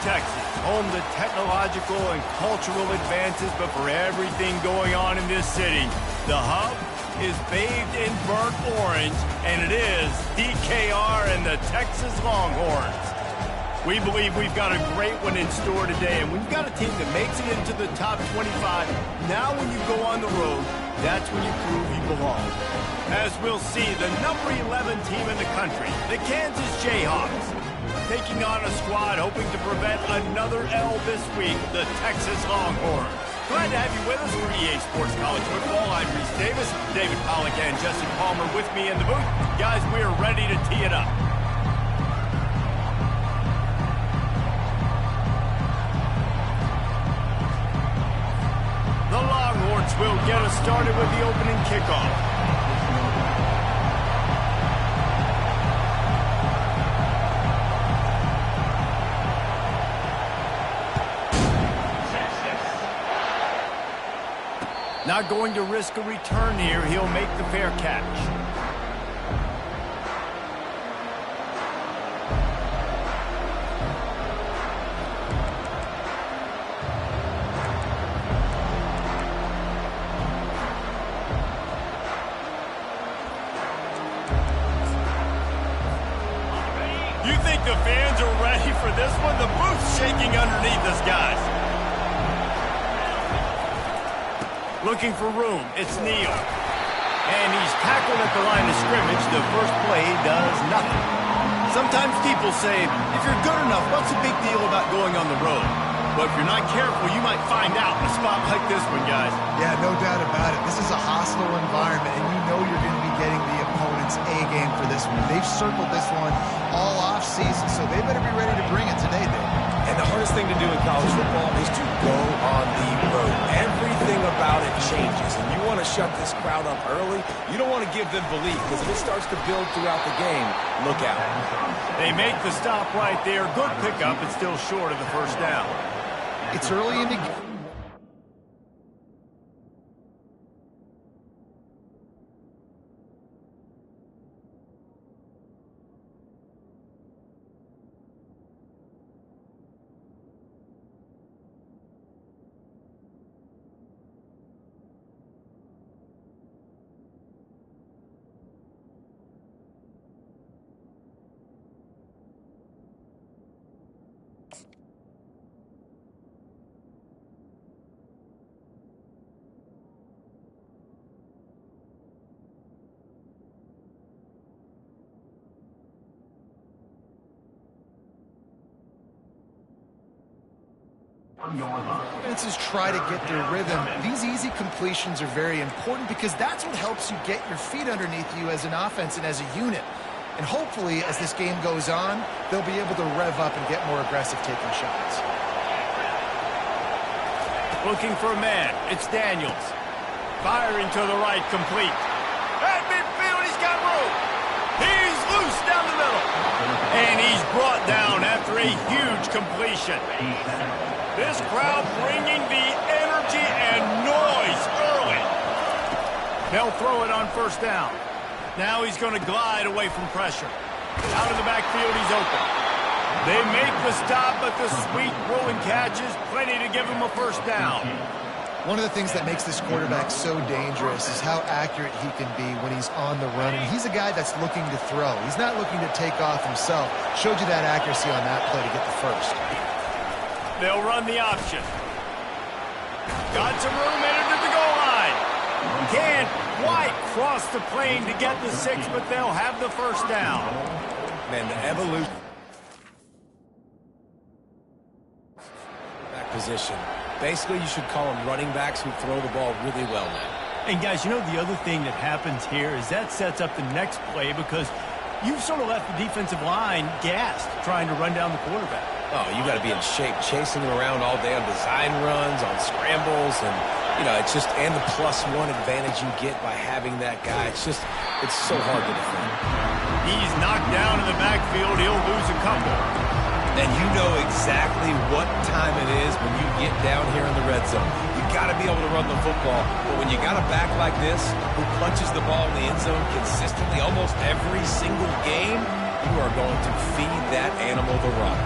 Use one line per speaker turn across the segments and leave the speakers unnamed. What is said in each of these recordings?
Texas, home to technological and cultural advances, but for everything going on in this city, the hub is bathed in burnt orange, and it is DKR and the Texas Longhorns. We believe we've got a great one in store today, and we've got a team that makes it into the top 25. Now when you go on the road, that's when you prove you belong. As we'll see, the number 11 team in the country, the Kansas Jayhawks, taking on a squad hoping to prevent another L this week, the Texas Longhorns. Glad to have you with us for EA Sports College Football. I'm Reese Davis, David Pollack and Justin Palmer with me in the booth. Guys, we are ready to tee it up. The Longhorns will get us started with the opening kickoff. Not going to risk a return here. He'll make the fair catch. You think the fans are ready for this one? The booth's shaking underneath us, guys. Looking for room, it's Neal. And he's tackled at the line of scrimmage. The first play does nothing. Sometimes people say, if you're good enough, what's the big deal about going on the road? But if you're not careful, you might find out in a spot like this one, guys.
Yeah, no doubt about it. This is a hostile environment, and you know you're going to be getting the opponent's A-game for this one. They've circled this one all off-season, so they better be ready to bring it today, Dave.
And the hardest thing to do in college football is to go on the road. Everything about it changes, and you want to shut this crowd up early. You don't want to give them belief, because if it starts to build throughout the game, look out.
They make the stop right there. Good pickup, but still short of the first down.
It's early in the game. Defenses try to get their rhythm. These easy completions are very important because that's what helps you get your feet underneath you as an offense and as a unit. And hopefully, as this game goes on, they'll be able to rev up and get more aggressive taking shots.
Looking for a man. It's Daniels. Firing to the right, complete. At midfield, he's got room. He's loose down the middle. And he's brought down after a huge completion. This crowd bringing the energy and noise early. They'll throw it on first down. Now he's going to glide away from pressure. Out of the backfield, he's open. They make the stop, but the sweet rolling catch is plenty to give him a first down.
One of the things that makes this quarterback so dangerous is how accurate he can be when he's on the run. And he's a guy that's looking to throw. He's not looking to take off himself. Showed you that accuracy on that play to get the first.
They'll run the option. Got some room, entered the goal line. Can't quite cross the plane to get the 6, but they'll have the first down.
Man, the evolution. Back position. Basically, you should call them running backs who throw the ball really well now.
And guys, you know the other thing that happens here is that sets up the next play because you've sort of left the defensive line gassed trying to run down the quarterback.
Oh, you got to be in shape, chasing him around all day on design runs, on scrambles, and, you know, it's just, and the +1 advantage you get by having that guy. It's just, it's so hard to defend.
He's knocked down in the backfield. He'll lose a couple.
And you know exactly what time it is when you get down here in the red zone. You got to be able to run the football, but when you got a back like this who punches the ball in the end zone consistently almost every single game, you are going to feed that animal the rock.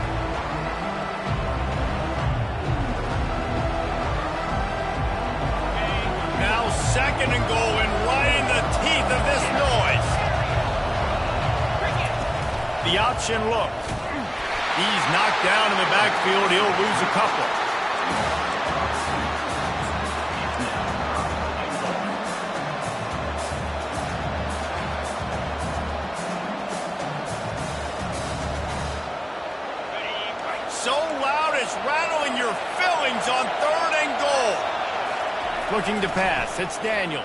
2nd and goal, and right in the teeth of this noise. The option look. He's knocked down in the backfield. He'll lose a couple. So loud it's rattling your fillings on 3rd and goal. Looking to pass. It's Daniels.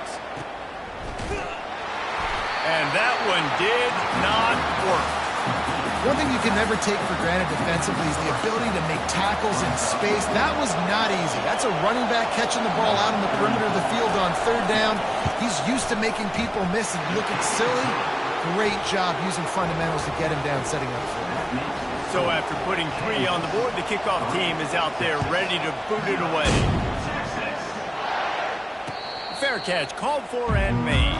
And that one did not work.
One thing you can never take for granted defensively is the ability to make tackles in space. That was not easy. That's a running back catching the ball out on the perimeter of the field on 3rd down. He's used to making people miss and looking silly. Great job using fundamentals to get him down, setting up for him.
So after putting 3 on the board, the kickoff team is out there ready to boot it away. Fair catch called for and made.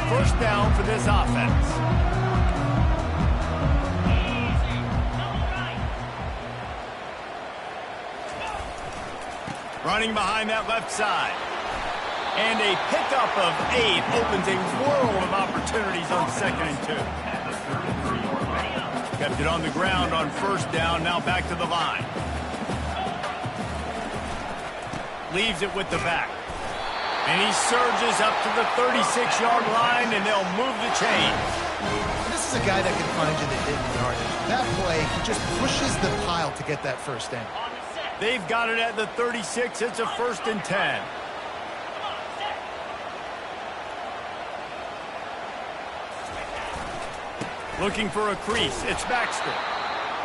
First down for this offense. Running behind that left side. And a pickup of 8 opens a world of opportunities on 2nd and 2. Kept it on the ground on 1st down, now back to the line. Leaves it with the back. And he surges up to the 36-yard line, and they'll move the chains.
This is a guy that can find you the hidden yardage. That play, he just pushes the pile to get that 1st down.
They've got it at the 36. It's a 1st and 10. Looking for a crease. It's Baxter.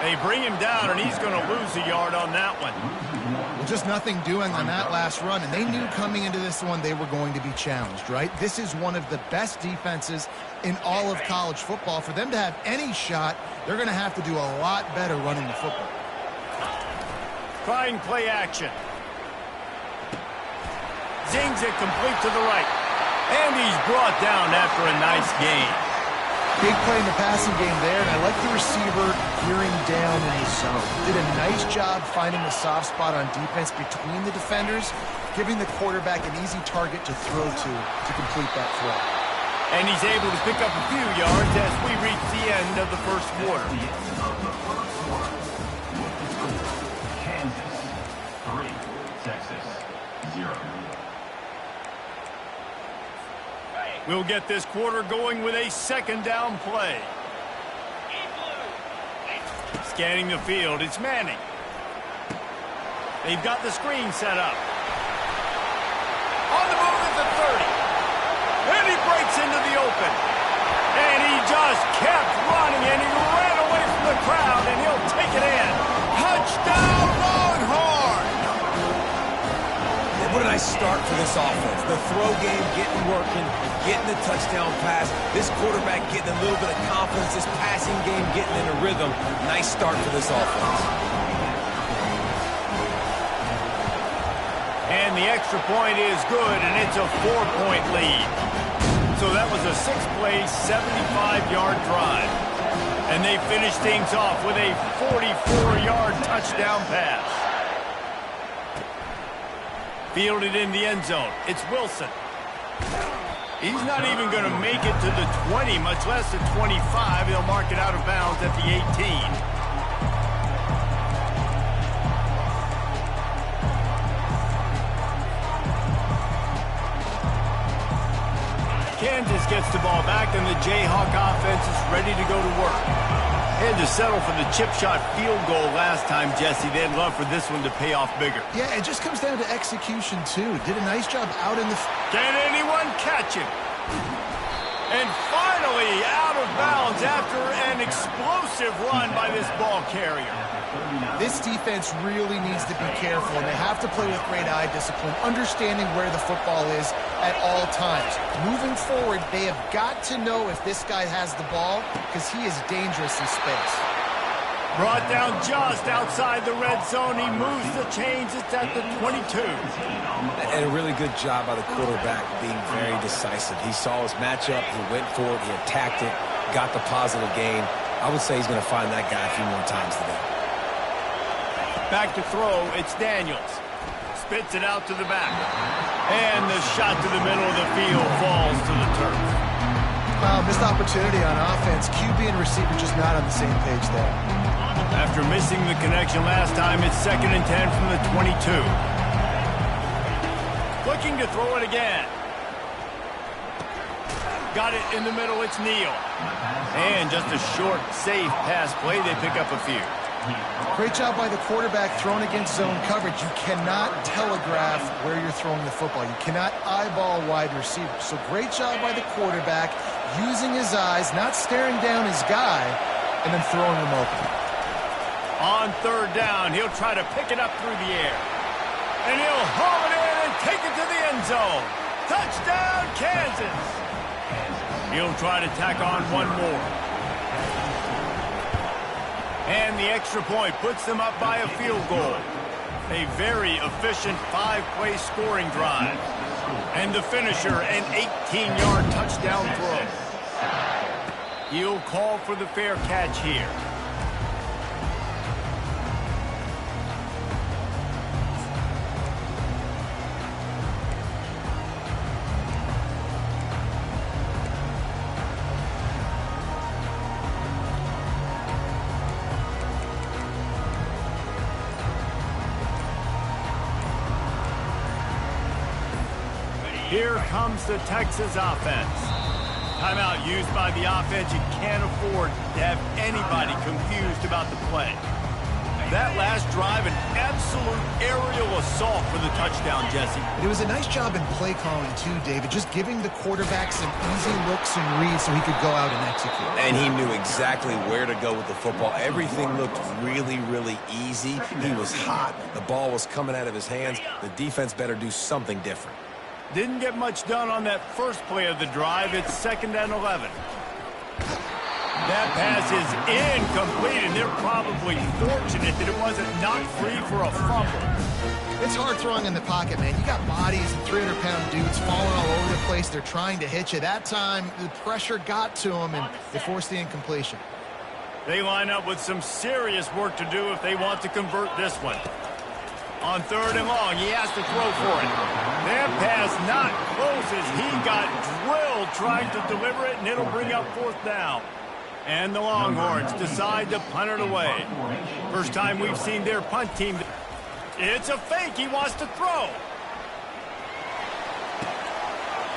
They bring him down, and he's going to lose a yard on that one.
Well, just nothing doing on that last run, and they knew coming into this one they were going to be challenged, right? This is one of the best defenses in all of college football. For them to have any shot, they're going to have to do a lot better running the football.
Trying play action. Zings it complete to the right. And he's brought down after a nice gain.
Big play in the passing game there, and I like the receiver gearing down in the zone. Did a nice job finding the soft spot on defense between the defenders, giving the quarterback an easy target to throw to complete that throw.
And he's able to pick up a few yards as we reach the end of the 1st quarter.
Kansas 3, Texas 0.
We'll get this quarter going with a 2nd down play. Scanning the field, it's Manning. They've got the screen set up. On the move at the 30. And he breaks into the open. And he just kept running, and he ran away from the crowd, and he'll take it in. Touchdown, Longhorn!
What a nice start for this offense. The throw game getting working, getting the touchdown pass. This quarterback getting a little bit of confidence. This passing game getting in a rhythm. Nice start for this offense.
And the extra point is good, and it's a 4-point lead. So that was a 6-play, 75-yard drive. And they finish things off with a 44-yard touchdown pass. Fielded in the end zone. It's Wilson. He's not even going to make it to the 20, much less the 25. He'll mark it out of bounds at the 18. Kansas gets the ball back, and the Jayhawk offense is ready to go to work. And to settle for the chip shot field goal last time, Jesse, they'd love for this one to pay off bigger.
Yeah, it just comes down to execution, too. Did a nice job out in the...
Can anyone catch him? And finally out of bounds after an explosive run by this ball carrier.
This defense really needs to be careful, and they have to play with great eye discipline, understanding where the football is at all times. Moving forward, they have got to know if this guy has the ball, because he is dangerous in space.
Brought down just outside the red zone. He moves the chains. It's at the 22.
And a really good job by the quarterback being very decisive. He saw his matchup. He went for it. He attacked it. Got the positive gain. I would say he's going to find that guy a few more times today.
Back to throw. It's Daniels. Spits it out to the back. And the shot to the middle of the field falls to the turf.
Missed opportunity on offense. QB and receiver just not on the same page there.
After missing the connection last time, it's 2nd and 10 from the 22. Looking to throw it again. Got it in the middle. It's Neal. And just a short, safe pass play. They pick up a few.
Great job by the quarterback throwing against zone coverage. You cannot telegraph where you're throwing the football. You cannot eyeball wide receivers. So great job by the quarterback using his eyes, not staring down his guy, and then throwing him open.
On 3rd down, he'll try to pick it up through the air. And he'll haul it in and take it to the end zone. Touchdown, Kansas! He'll try to tack on one more. And the extra point puts them up by a field goal. A very efficient 5-play scoring drive. And the finisher, an 18-yard touchdown throw. He'll call for the fair catch here. Here comes the Texas offense. Timeout used by the offense. You can't afford to have anybody confused about the play. That last drive, an absolute aerial assault for the touchdown, Jesse.
It was a nice job in play calling, too, David, just giving the quarterback some easy looks and reads so he could go out and execute.
And he knew exactly where to go with the football. Everything looked really, really easy. He was hot. The ball was coming out of his hands. The defense better do something different.
Didn't get much done on that first play of the drive. It's 2nd and 11. That pass is incomplete, and they're probably fortunate that it wasn't knocked free for a fumble.
It's hard throwing in the pocket, man. You got bodies and 300-pound dudes falling all over the place. They're trying to hit you. That time, the pressure got to them, and they forced the incompletion.
They line up with some serious work to do if they want to convert this one. On 3rd and long, he has to throw for it. That pass not close as he got drilled trying to deliver it, and it'll bring up 4th down. And the Longhorns decide to punt it away. First time we've seen their punt team. It's a fake. He wants to throw.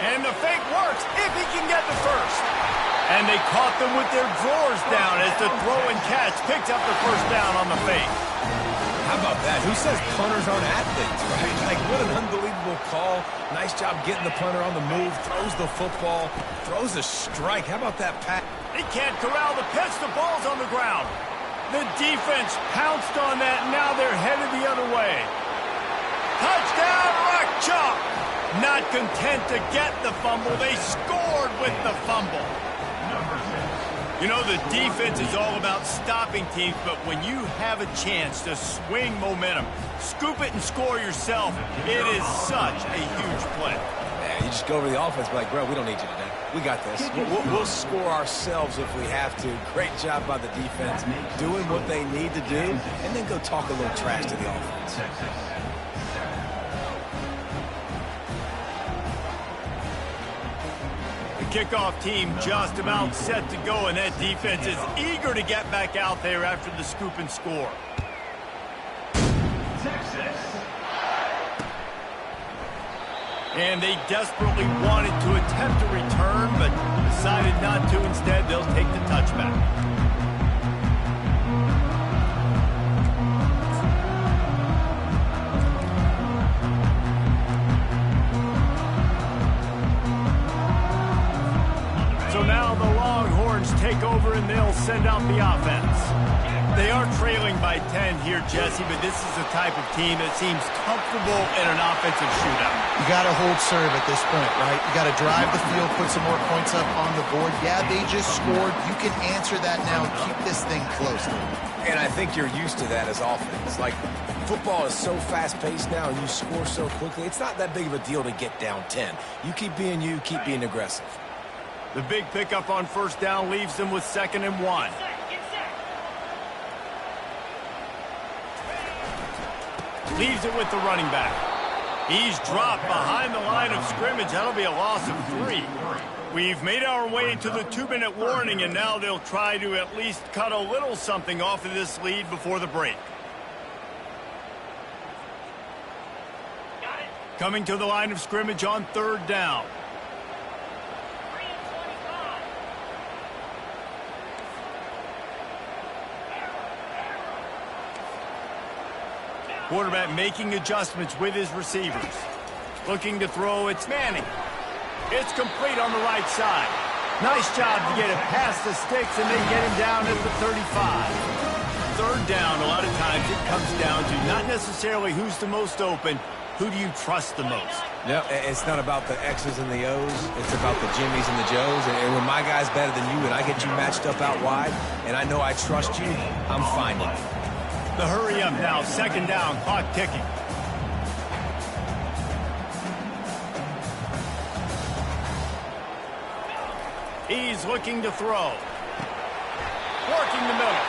And the fake works if he can get the first. And they caught them with their drawers down as the throw and catch picked up the first down on the fake.
How about that? Who says punters aren't athletes, right? Like, what an unbelievable call. Nice job getting the punter on the move, throws the football, throws a strike. How about that pass?
They can't corral the pitch. The ball's on the ground. The defense pounced on that. Now they're headed the other way. Touchdown, Rock Chalk. Not content to get the fumble. They scored with the fumble. You know, the defense is all about stopping teams, but when you have a chance to swing momentum, scoop it and score yourself, it is such a huge play.
Yeah, you just go over the offense and be like, bro, we don't need you today. We got this. We'll score ourselves if we have to. Great job by the defense, doing what they need to do, and then go talk a little trash to the offense.
Kickoff team just about set to go, and that defense is eager to get back out there after the scoop and score.
Texas.
And they desperately wanted to attempt a return, but decided not to. Instead, they'll take the touchback. So now the Longhorns take over and they'll send out the offense. They are trailing by 10 here, Jesse, but this is the type of team that seems comfortable in an offensive shootout.
You got to hold serve at this point, right? You got to drive the field, put some more points up on the board. Yeah, they just scored. You can answer that now and keep this thing close.
And I think you're used to that as offense. Like, football is so fast-paced now and you score so quickly, it's not that big of a deal to get down 10. You keep being aggressive.
The big pickup on first down leaves them with 2nd and 1. Leaves it with the running back. He's dropped behind the line of scrimmage. That'll be a loss of 3. We've made our way to the 2-minute warning, and now they'll try to at least cut a little something off of this lead before the break. Coming to the line of scrimmage on 3rd down. Quarterback making adjustments with his receivers. Looking to throw, it's Manning. It's complete on the right side. Nice job to get it past the sticks, and they get him down at the 35. 3rd down, a lot of times it comes down to not necessarily who's the most open, who do you trust the most?
No, it's not about the X's and the O's. It's about the Jimmies and the Joes. And when my guy's better than you and I get you matched up out wide, and I know I trust you, I'm finding it.
The hurry up now, 2nd down, clock ticking. He's looking to throw. Working the middle.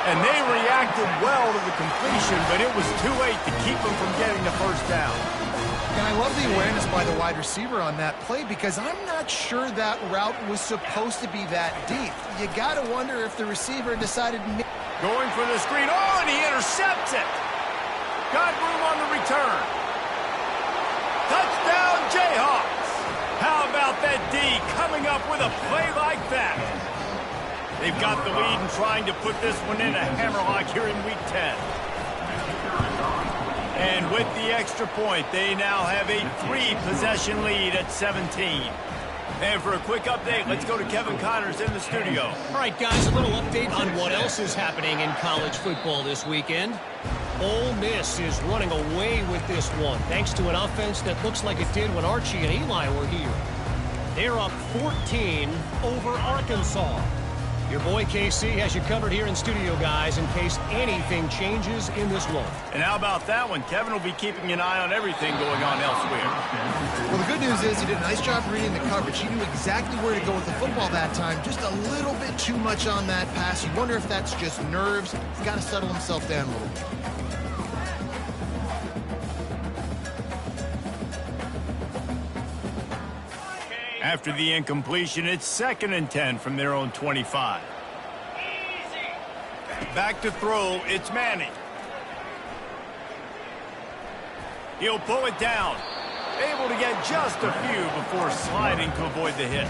And they reacted well to the completion, but it was too late to keep them from getting the first down.
And I love the awareness by the wide receiver on that play because I'm not sure that route was supposed to be that deep. You got to wonder if the receiver decided to...
Going for the screen. Oh, and he intercepts it. Got room on the return. Touchdown, Jayhawks. How about that D coming up with a play like that? They've got the lead and trying to put this one in a hammerlock here in Week 10. And with the extra point, they now have a 3-possession lead at 17. And for a quick update, let's go to Kevin Connors in the studio.
All right, guys, a little update on what else is happening in college football this weekend. Ole Miss is running away with this one, thanks to an offense that looks like it did when Archie and Eli were here. They're up 14 over Arkansas. Your boy KC has you covered here in studio, guys, in case anything changes in this one.
And how about that one? Kevin will be keeping an eye on everything going on elsewhere.
Well, the good news is he did a nice job reading the coverage. He knew exactly where to go with the football that time. Just a little bit too much on that pass. You wonder if that's just nerves. He's got to settle himself down a little bit.
After the incompletion, it's 2nd and 10 from their own 25. Back to throw, it's Manning. He'll pull it down. Able to get just a few before sliding to avoid the hit.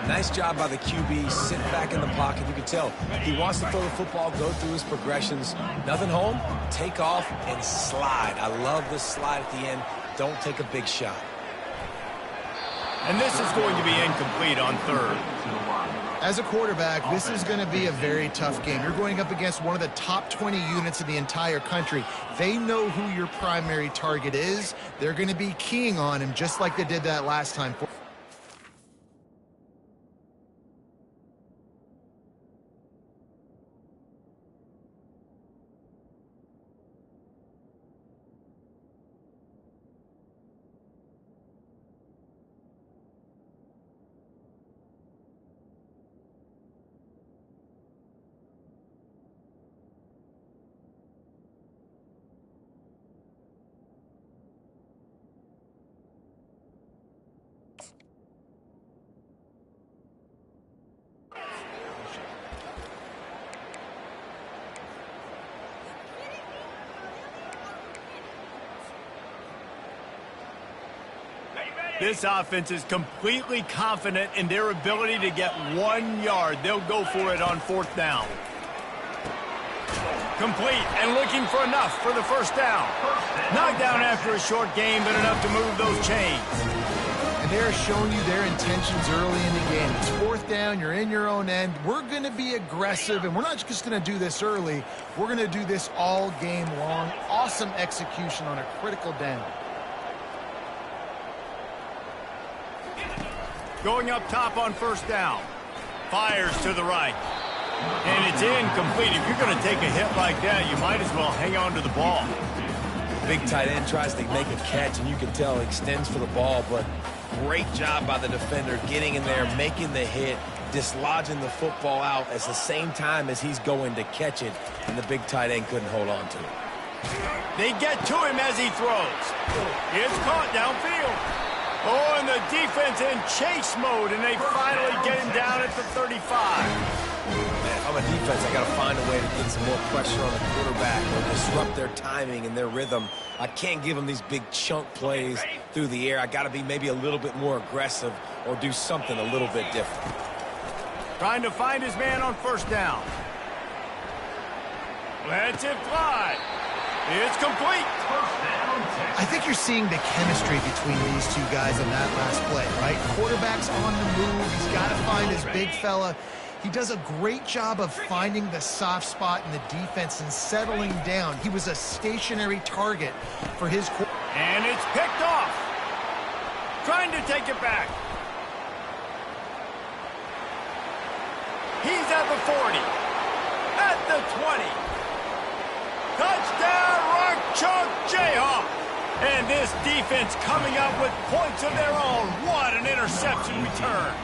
Nice job by the QB, sitting back in the pocket. You can tell he wants to throw the football, go through his progressions. Nothing home, take off, and slide. I love the slide at the end. Don't take a big shot.
And this is going to be incomplete on 3rd.
As a quarterback, this is going to be a very tough game. You're going up against one of the top 20 units in the entire country. They know who your primary target is. They're going to be keying on him just like they did that last time.
This offense is completely confident in their ability to get 1 yard. They'll go for it on 4th down. Complete and looking for enough for the first down. Knocked down after a short game, but enough to move those chains.
And they're showing you their intentions early in the game. It's 4th down, you're in your own end. We're going to be aggressive, and we're not just going to do this early. We're going to do this all game long. Awesome execution on a critical down.
Going up top on 1st down. Fires to the right. And it's incomplete. If you're going to take a hit like that, you might as well hang on to the ball.
Big tight end tries to make a catch, and you can tell he extends for the ball, but great job by the defender getting in there, making the hit, dislodging the football out at the same time as he's going to catch it, and the big tight end couldn't hold on to it.
They get to him as he throws. It's caught downfield. Oh, and the defense in chase mode, and they finally get him down at the 35.
Man, if I'm a defense, I got to find a way to get some more pressure on the quarterback or disrupt their timing and their rhythm. I can't give them these big chunk plays through the air. I got to be maybe a little bit more aggressive or do something a little bit different.
Trying to find his man on first down. Lets it fly. It's complete.
I think you're seeing the chemistry between these two guys on that last play, right? Quarterback's on the move. He's got to find his big fella. He does a great job of finding the soft spot in the defense and settling down. He was a stationary target for his quarterback.
And it's picked off. Trying to take it back. He's at the 40. At the 20. Touchdown, Rock Chalk Jayhawk. And this defense coming up with points of their own. What an interception return.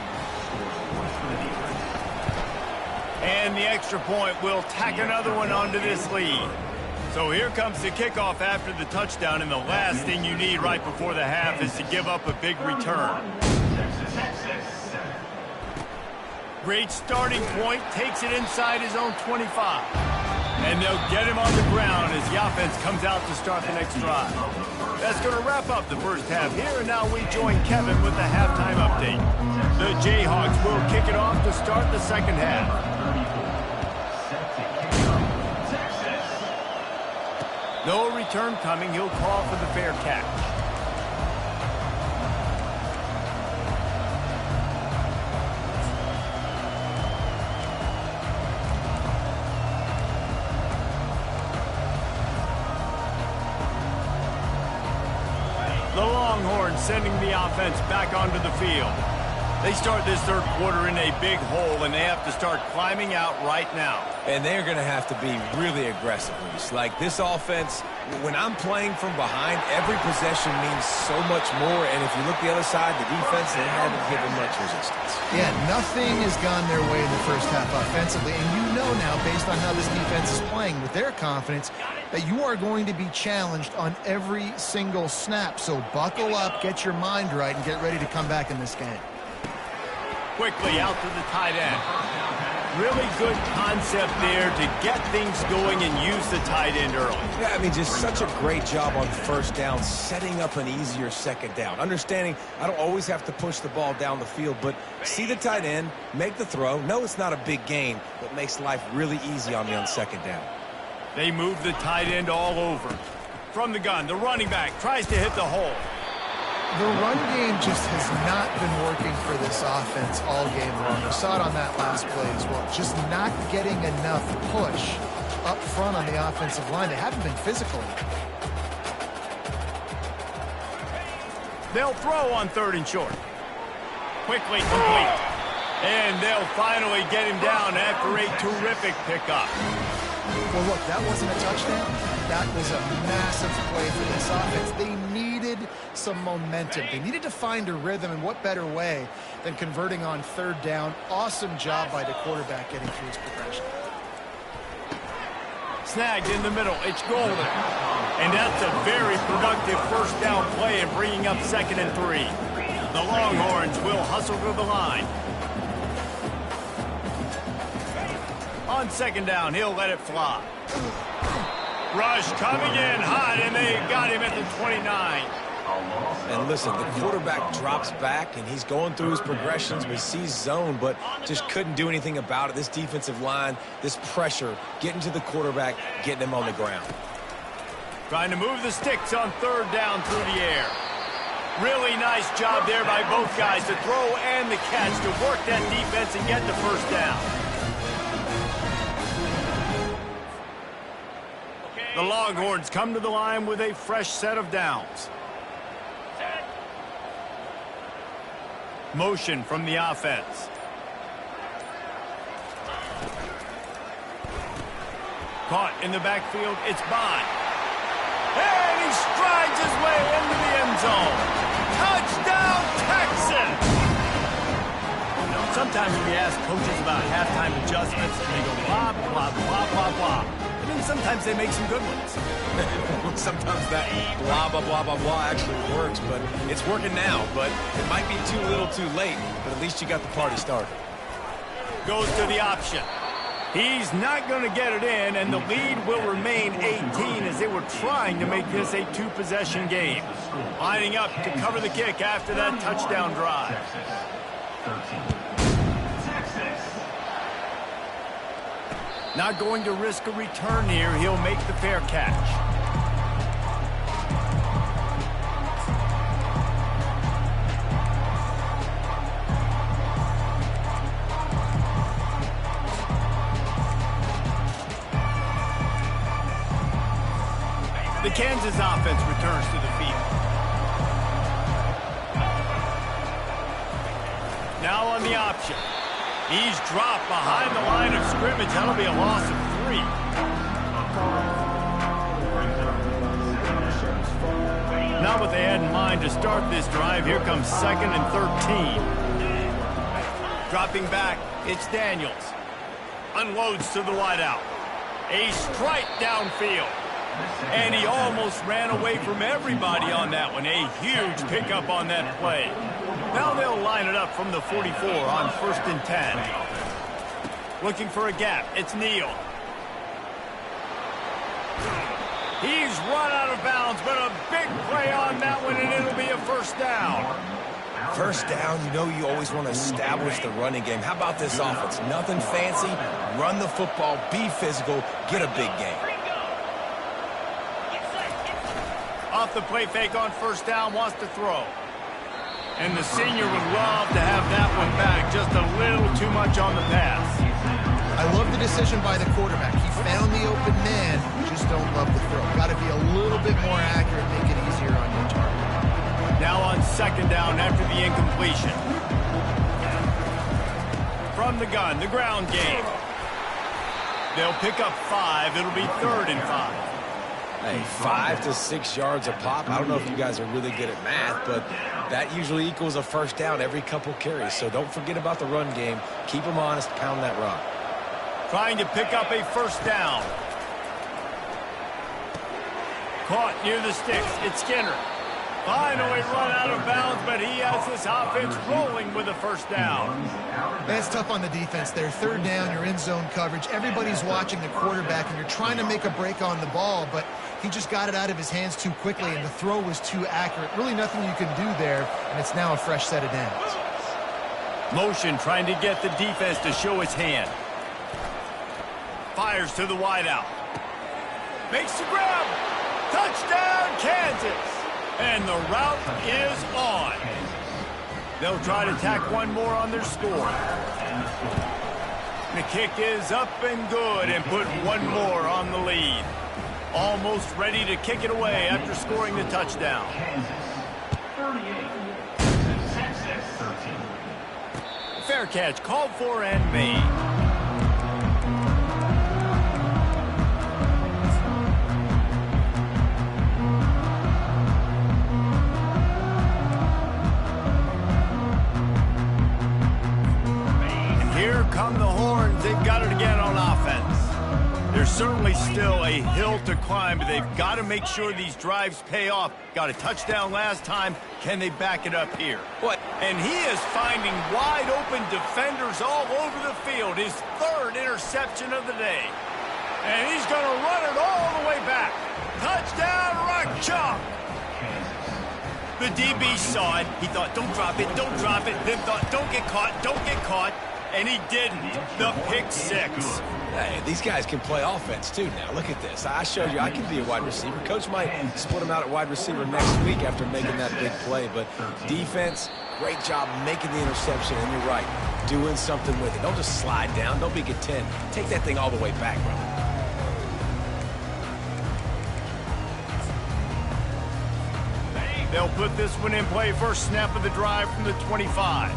And the extra point will tack another one onto this lead. So here comes the kickoff after the touchdown, and the last thing you need right before the half is to give up a big return. Great starting point, takes it inside his own 25. And they'll get him on the ground as the offense comes out to start the next drive. That's going to wrap up the first half here, and now we join Kevin with the halftime update. The Jayhawks will kick it off to start the second half. No return coming. He'll call for the fair catch. The Longhorns sending the offense back onto the field. They start this third quarter in a big hole, and they have to start climbing out right now.
And they're going to have to be really aggressive, Reese. Like this offense, when I'm playing from behind, every possession means so much more. And if you look the other side, the defense, they haven't given much resistance.
Yeah, nothing has gone their way in the first half offensively. And you know now, based on how this defense is playing with their confidence, that you are going to be challenged on every single snap. So buckle up, get your mind right, and get ready to come back in this game.
Quickly out to the tight end. Really good concept there to get things going and use the tight end early.
Yeah, I mean, just such a great job on first down, setting up an easier second down. Understanding I don't always have to push the ball down the field, but see the tight end, make the throw. No, it's not a big gain, but makes life really easy on me on second down.
They move the tight end all over. From the gun, the running back tries to hit the hole.
The run game just has not been working for this offense all game long. We saw it on that last play as well. Just not getting enough push up front on the offensive line. They haven't been physical.
They'll throw on third and short. Quickly complete. And they'll finally get him down after a terrific pickup.
Well, look, that wasn't a touchdown. That was a massive play for this offense. They needed some momentum. They needed to find a rhythm, and what better way than converting on third down. Awesome job by the quarterback getting through his progression.
Snagged in the middle. It's golden. And that's a very productive first down play and bringing up 2nd and 3. The Longhorns will hustle to the line. On 2nd down, he'll let it fly. Rush coming in hot, and they got him at the 29.
And listen, the quarterback drops back, and he's going through his progressions. We see zone, but just couldn't do anything about it. This defensive line, this pressure, getting to the quarterback, getting him on the ground.
Trying to move the sticks on third down through the air. Really nice job there by both guys to throw and the catch to work that defense and get the first down. The Longhorns come to the line with a fresh set of downs. Motion from the offense. Caught in the backfield. It's Bond. And he strides his way into the end zone. Touchdown, Texas! You know, sometimes we ask coaches about halftime adjustments, and they go blah, blah, blah, blah, blah. And then sometimes they make some good ones.
Sometimes that blah, blah, blah, blah, blah actually works, but it's working now. But it might be too little too late, but at least you got the party started.
Goes to the option. He's not going to get it in, and the lead will remain 18 as they were trying to make this a two-possession game. Lining up to cover the kick after that touchdown drive. Not going to risk a return here. He'll make the fair catch. The Kansas offense returns to the field. Now on the option. He's dropped behind the line of scrimmage. That'll be a loss of 3. Not what they had in mind to start this drive. Here comes 2nd and 13. Dropping back, it's Daniels. Unloads to the wideout. A strike downfield. And he almost ran away from everybody on that one. A huge pickup on that play. Now they'll line it up from the 44 on 1st and 10. Looking for a gap. It's Neal. He's run out of bounds, but a big play on that one, and it'll be a first down.
First down, you know you always want to establish the running game. How about this offense? Nothing fancy. Run the football, be physical, get a big game.
Off the play fake on first down, wants to throw. And the senior would love to have that one back. Just a little too much on the pass.
I love the decision by the quarterback. He found the open man. Just don't love the throw. Got to be a little bit more accurate, make it easier on your target.
Now on 2nd down after the incompletion. From the gun, the ground game. They'll pick up 5. It'll be 3rd and 5.
Hey, 5 to 6 yards a pop. I don't know if you guys are really good at math, but that usually equals a first down every couple carries. So don't forget about the run game. Keep them honest, pound that rock.
Trying to pick up a first down. Caught near the sticks. It's Skinner. Finally run out of bounds, but he has this offense rolling with a first down.
That's tough on the defense there. 3rd down, you're in zone coverage. Everybody's watching the quarterback, and you're trying to make a break on the ball, but he just got it out of his hands too quickly, and the throw was too accurate. Really nothing you can do there, and it's now a fresh set of downs.
Motion trying to get the defense to show his hand. Fires to the wideout. Makes the grab. Touchdown, Kansas. And the route is on. They'll try to tack one more on their score. The kick is up and good and put one more on the lead. Almost ready to kick it away after scoring the touchdown. Fair catch called for and made. Come the horns, they've got it again on offense. There's certainly still a hill to climb, but they've got to make sure these drives pay off. Got a touchdown last time. Can they back it up here? What? And he is finding wide open defenders all over the field. His 3rd interception of the day. And he's going to run it all the way back. Touchdown, Rock Chalk. The DB saw it. He thought, don't drop it, don't drop it. Then thought, don't get caught, don't get caught. And he didn't. The pick 6.
Hey, these guys can play offense, too, now. Look at this. I showed you I can be a wide receiver. Coach might split him out at wide receiver next week after making that big play. But defense, great job making the interception. And you're right, doing something with it. Don't just slide down. Don't be content. Take that thing all the way back, brother.
They'll put this one in play. First snap of the drive from the 25.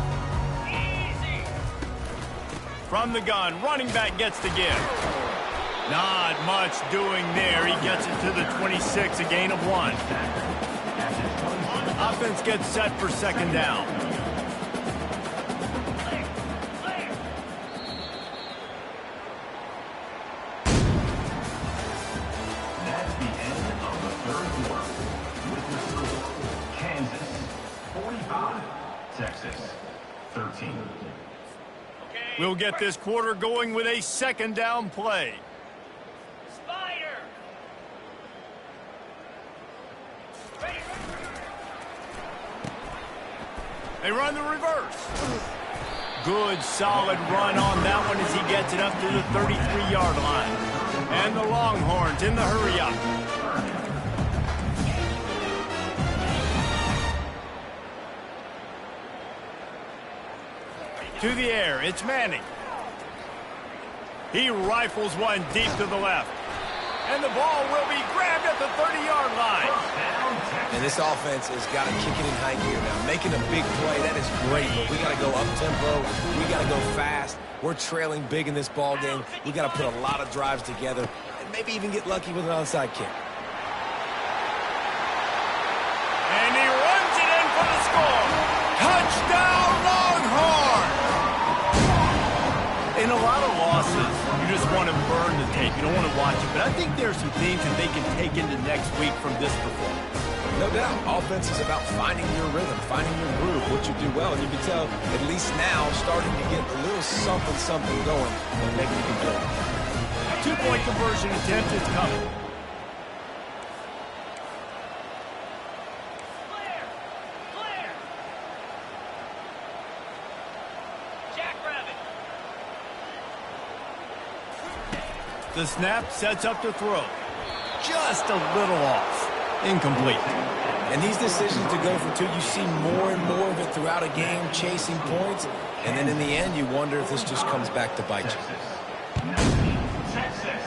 From the gun, running back gets the give. Not much doing there. He gets it to the 26, a gain of 1. Offense gets set for second down.
That's the end of the third quarter. With the score, Kansas 45, Texas 13.
We'll get this quarter going with a second down play.
Spider!
They run the reverse. Good, solid run on that one as he gets it up to the 33-yard line. And the Longhorns in the hurry-up. To the air, it's Manning. He rifles one deep to the left. And the ball will be grabbed at the 30-yard line.
And this offense has got to kick it in high gear now. Making a big play, that is great, but we got to go up-tempo. We got to go fast. We're trailing big in this ball game. We got to put a lot of drives together and maybe even get lucky with an onside kick.
And he runs it in for the score. Touchdown, Longhorn! In a lot of losses, you just want to burn the tape. You don't want to watch it. But I think there are some things that they can take into next week from this performance.
No doubt. Offense is about finding your rhythm, finding your groove, what you do well. And you can tell, at least now, starting to get a little something going that maybe you can build.
Two-point conversion attempt is coming.
Clear! Jackrabbit!
The snap sets up to throw. Just a little off. Incomplete.
And these decisions to go for two, you see more and more of it throughout a game, chasing points. And then in the end, you wonder if this just comes back to bite you.
Texas.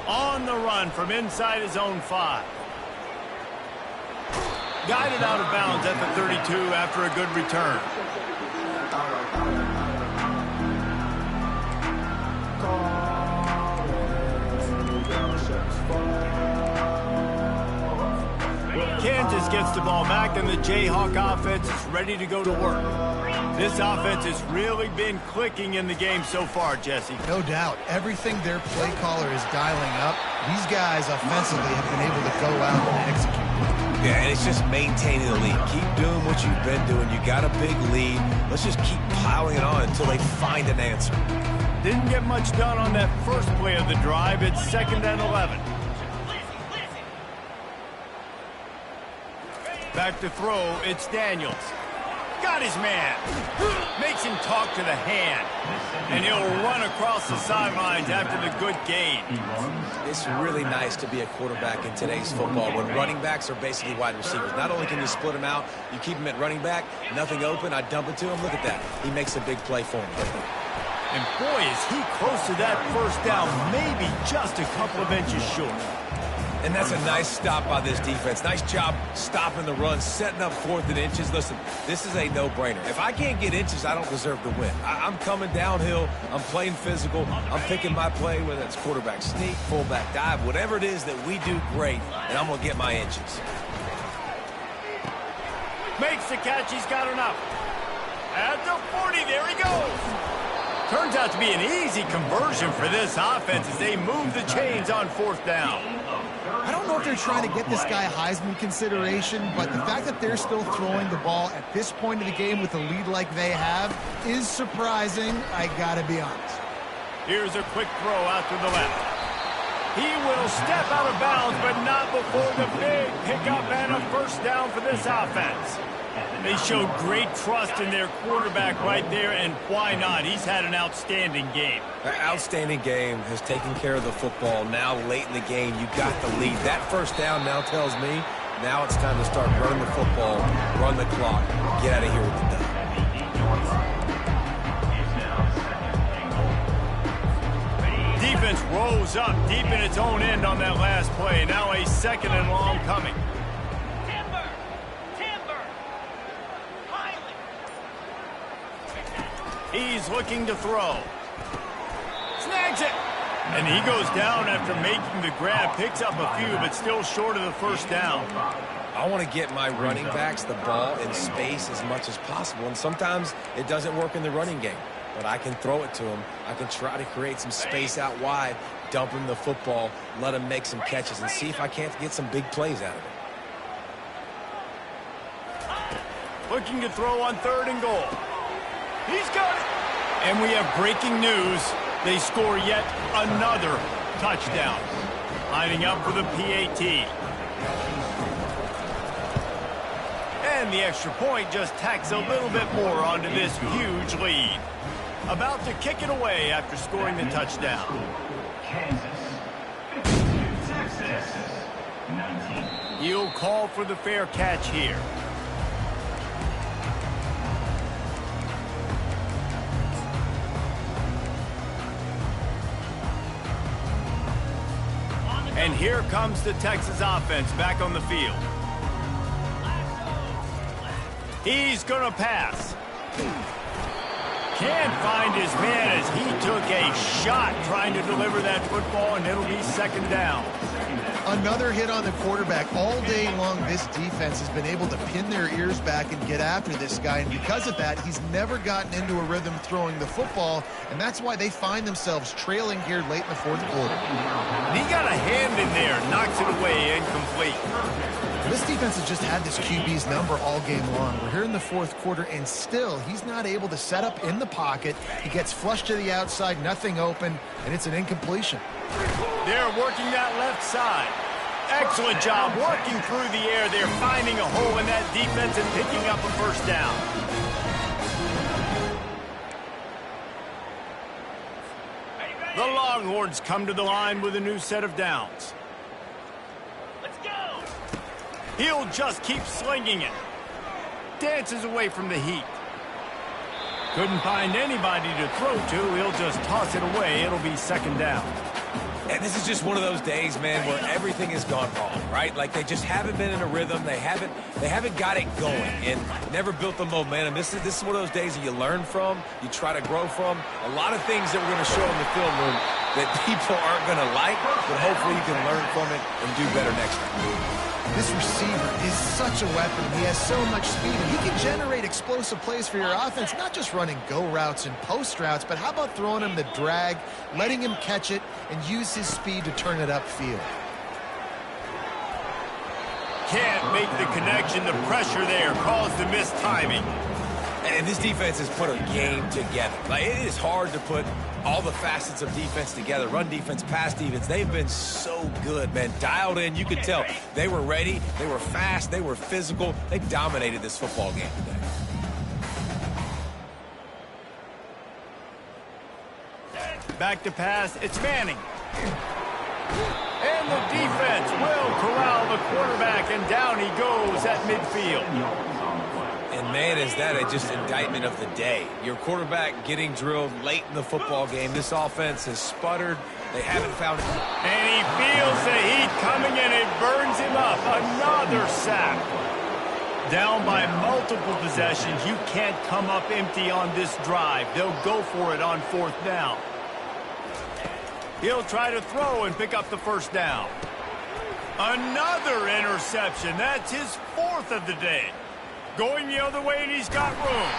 On the run from inside his own 5. Guided out of bounds at the 32 after a good return. Kansas gets the ball back, and the Jayhawk offense is ready to go to work. This offense has really been clicking in the game so far, Jesse.
No doubt. Everything their play caller is dialing up, these guys offensively have been able to go out and execute.
Yeah, and it's just maintaining the lead. Keep doing what you've been doing. You got a big lead. Let's just keep piling it on until they find an answer.
Didn't get much done on that first play of the drive. It's 2nd and 11. Back to throw, it's Daniels. Got his man. Makes him talk to the hand. And he'll run across the sidelines after the good gain.
It's really nice to be a quarterback in today's football when running backs are basically wide receivers. Not only can you split them out, you keep them at running back, nothing open, I dump it to him. Look at that. He makes a big play for him.
And boy, is he close to that first down, maybe just a couple of inches short.
And that's a nice stop by this defense. Nice job stopping the run, setting up 4th and inches. Listen, this is a no-brainer. If I can't get inches, I don't deserve to win. I'm coming downhill. I'm playing physical. I'm picking my play, whether it's quarterback sneak, fullback dive, whatever it is that we do great, and I'm going to get my inches.
Makes the catch. He's got enough. At the 40, there he goes. Turns out to be an easy conversion for this offense as they move the chains on 4th down.
I don't know if they're trying to get this guy Heisman consideration, but the fact that they're still throwing the ball at this point of the game with a lead like they have is surprising, I gotta be honest.
Here's a quick throw out to the left. He will step out of bounds, but not before the big pickup and a first down for this offense. They showed great trust in their quarterback right there, and why not? He's had an outstanding game.
An outstanding game, has taken care of the football. Now, late in the game, you got the lead. That first down now tells me now it's time to start running the football, run the clock, get out of here with the dub.
Defense rose up deep in its own end on that last play. Now a 2nd and long coming. He's looking to throw. Snags it. And he goes down after making the grab. Picks up a few, but still short of the first down.
I want to get my running backs the ball in space as much as possible. And sometimes it doesn't work in the running game. But I can throw it to him. I can try to create some space out wide, dump him the football, let him make some catches, and see if I can't get some big plays out of it.
Looking to throw on 3rd and goal. He's got it. And we have breaking news. They score yet another touchdown. Lining up for the PAT. And the extra point just tacks a little bit more onto this huge lead. About to kick it away after scoring the touchdown.
Kansas 52, Texas 19.
He'll call for the fair catch here. And here comes the Texas offense back on the field. He's going to pass. Can't find his man as he took a shot trying to deliver that football, and it'll be 2nd down.
Another hit on the quarterback. All day long, this defense has been able to pin their ears back and get after this guy, and because of that, he's never gotten into a rhythm throwing the football, and that's why they find themselves trailing here late in the 4th quarter.
And he got a hand in there, knocks it away, incomplete.
This defense has just had this QB's number all game long. We're here in the 4th quarter, and still, he's not able to set up in the pocket. He gets flushed to the outside, nothing open, and it's an incompletion.
They're working that left side. Excellent job working through the air. They're finding a hole in that defense and picking up a 1st down. The Longhorns come to the line with a new set of downs.
Let's go.
He'll just keep slinging it. Dances away from the heat. Couldn't find anybody to throw to. He'll just toss it away. It'll be 2nd down.
And this is just one of those days, man, where everything has gone wrong, right? Like they just haven't been in a rhythm. They haven't got it going and never built the momentum. This is one of those days that you learn from, you try to grow from. A lot of things that we're going to show in the film room that people aren't going to like, but hopefully you can learn from it and do better next time.
This receiver is such a weapon. He has so much speed, and he can generate explosive plays for your offense, not just running go routes and post routes, but how about throwing him the drag, letting him catch it, and use his speed to turn it upfield.
Can't make the connection. The pressure there caused the missed timing.
And this defense has put a game together. Like, it is hard to put all the facets of defense together. Run defense, pass defense. They've been so good, man. Dialed in. You could tell they were ready. They were fast. They were physical. They dominated this football game today.
Back to pass. It's Manning. And the defense will corral the quarterback, and down he goes at midfield.
And, man, is that just indictment of the day. Your quarterback getting drilled late in the football game. This offense has sputtered. They haven't found it.
And he feels the heat coming, and it burns him up. Another sack. Down by multiple possessions. You can't come up empty on this drive. They'll go for it on 4th down. He'll try to throw and pick up the 1st down. Another interception. That's his 4th of the day. Going the other way, and he's got room.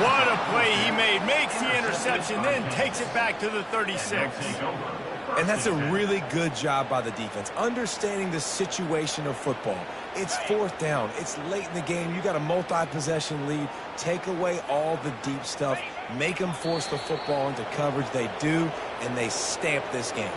What a play he made. Makes the interception, then takes it back to the 36.
And that's a really good job by the defense, understanding the situation of football. It's 4th down. It's late in the game. You got a multi-possession lead. Take away all the deep stuff. Make them force the football into coverage. They do, and they stamp this game.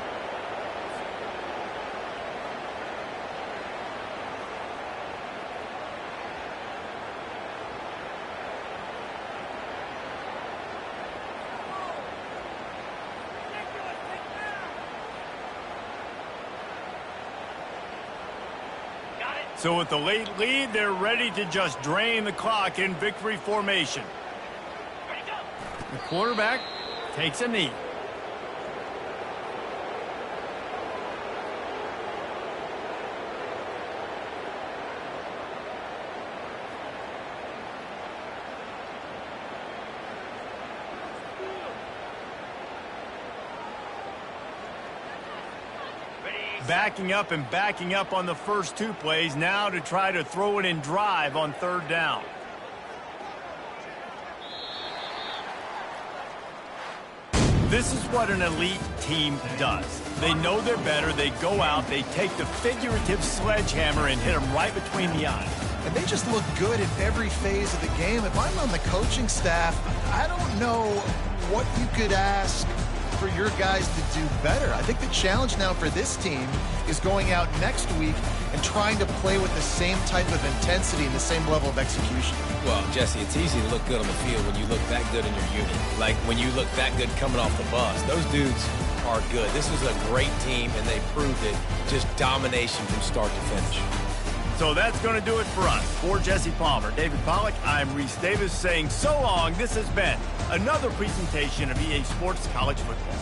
So with the late lead, they're ready to just drain the clock in victory formation. The quarterback takes a knee. backing up and backing up on the first 2 plays, now to try to throw it in drive on 3rd down. This is what an elite team does. They know they're better. They go out. They take the figurative sledgehammer and hit them right between the eyes.
And they just look good in every phase of the game. If I'm on the coaching staff, I don't know what you could ask for your guys to do better. I think the challenge now for this team is going out next week and trying to play with the same type of intensity and the same level of execution.
Well, Jesse, it's easy to look good on the field when you look that good in your unit. Like when you look that good coming off the bus. Those dudes are good. This is a great team, and they proved it. Just domination from start to finish.
So that's going to do it for us. For Jesse Palmer, David Pollack, I'm Reese Davis saying so long. This has been another presentation of EA Sports College Football.